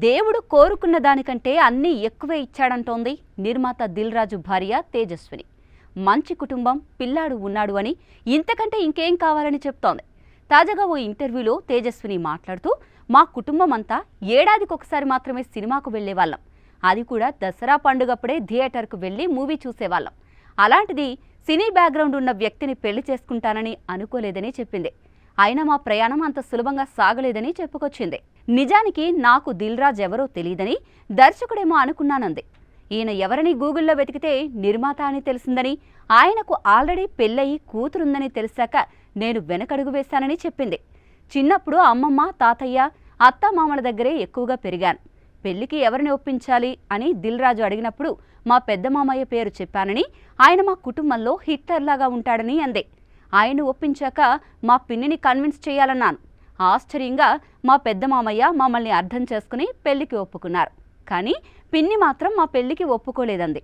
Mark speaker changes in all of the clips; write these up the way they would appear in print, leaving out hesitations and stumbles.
Speaker 1: దేవుడు కోరుకున్న దానికంటే అన్నీ ఎక్కువే ఇచ్చాడంటోంది నిర్మాత దిల్ రాజు భార్య తేజస్విని. మంచి కుటుంబం, పిల్లాడు ఉన్నాడు అని ఇంతకంటే ఇంకేం కావాలని చెప్తోంది. తాజాగా ఓ ఇంటర్వ్యూలో తేజస్విని మాట్లాడుతూ, మా కుటుంబం అంతా ఏడాదికొకసారి మాత్రమే సినిమాకు వెళ్లేవాళ్ళం. అది కూడా దసరా పండుగప్పుడే థియేటర్కు వెళ్లి మూవీ చూసేవాళ్ళం. అలాంటిది సినీ బ్యాక్గ్రౌండ్ ఉన్న వ్యక్తిని పెళ్లి చేసుకుంటానని అనుకోలేదని చెప్పింది. అయినా మా ప్రయాణం అంత సులభంగా సాగలేదని చెప్పుకొచ్చింది. నిజానికి నాకు దిల్ రాజు ఎవరో తెలియదని, దర్శకుడేమో అనుకున్నానంది. ఈయన ఎవరని గూగుల్లో వెతికితే నిర్మాత అని తెలిసిందని, ఆయనకు ఆల్రెడీ పెళ్ళయి కూతురుందని తెలిసాక నేను వెనకడుగు వేశానని చెప్పింది. చిన్నప్పుడు అమ్మమ్మ, తాతయ్య, అత్తామామల దగ్గరే ఎక్కువగా పెరిగాను. పెళ్లికి ఎవరిని ఒప్పించాలి అని దిల్ రాజు అడిగినప్పుడు మా పెద్ద మామయ్య పేరు చెప్పానని, ఆయన మా కుటుంబంలో హిట్లర్లాగా ఉంటాడని అందే. ఆయన ఒప్పించాక మా పిన్నిని కన్విన్స్ చేయాలన్నాను. ఆశ్చర్యంగా మా పెద్ద మామయ్య మమ్మల్ని అర్థం చేసుకుని పెళ్లికి ఒప్పుకున్నారు. కానీ పిన్ని మాత్రం మా పెళ్లికి ఒప్పుకోలేదంది.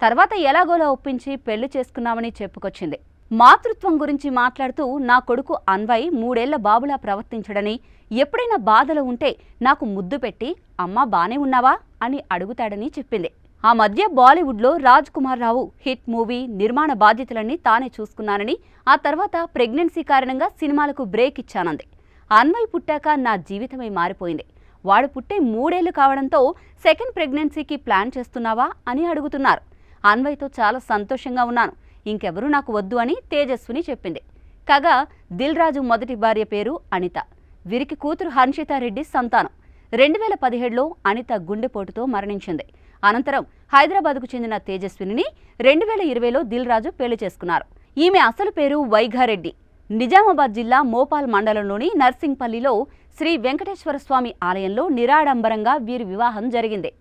Speaker 1: తర్వాత ఎలాగోలా ఒప్పించి పెళ్లి చేసుకున్నామని చెప్పుకొచ్చింది. మాతృత్వం గురించి మాట్లాడుతూ, నా కొడుకు అన్వయ్ 3 ఏళ్ల బాబులా ప్రవర్తించడని, ఎప్పుడైనా బాధలో ఉంటే నాకు ముద్దు పెట్టి అమ్మా బానే ఉన్నావా అని అడుగుతాడని చెప్పింది. ఆ మధ్య బాలీవుడ్లో రాజ్ కుమార్ రావు హిట్ మూవీ నిర్మాణ బాధ్యతలన్నీ తానే చూసుకున్నానని, ఆ తర్వాత ప్రెగ్నెన్సీ కారణంగా సినిమాలకు బ్రేక్ ఇచ్చానంది. అన్వయ్ పుట్టాక నా జీవితమే మారిపోయింది. వాడు పుట్టే 3 ఏళ్లు కావడంతో సెకండ్ ప్రెగ్నెన్సీకి ప్లాన్ చేస్తున్నావా అని అడుగుతున్నారు. అన్వయ్తో చాలా సంతోషంగా ఉన్నాను, ఇంకెవరూ నాకు వద్దు అని తేజస్విని చెప్పింది. కాగా దిల్ రాజు మొదటి భార్య పేరు అనిత. వీరికి కూతురు హన్షితారెడ్డి సంతానం. 2017లో అనిత గుండెపోటుతో మరణించింది. అనంతరం హైదరాబాద్కు చెందిన తేజస్విని 2020లో దిల్ రాజు పెళ్లి చేసుకున్నారు. ఈమె అసలు పేరు వైఘారెడ్డి. నిజామాబాద్ జిల్లా మోపాల్ మండలంలోని నర్సింగ్పల్లిలో శ్రీ వెంకటేశ్వర స్వామి ఆలయంలో నిరాడంబరంగా వీరి వివాహం జరిగింది.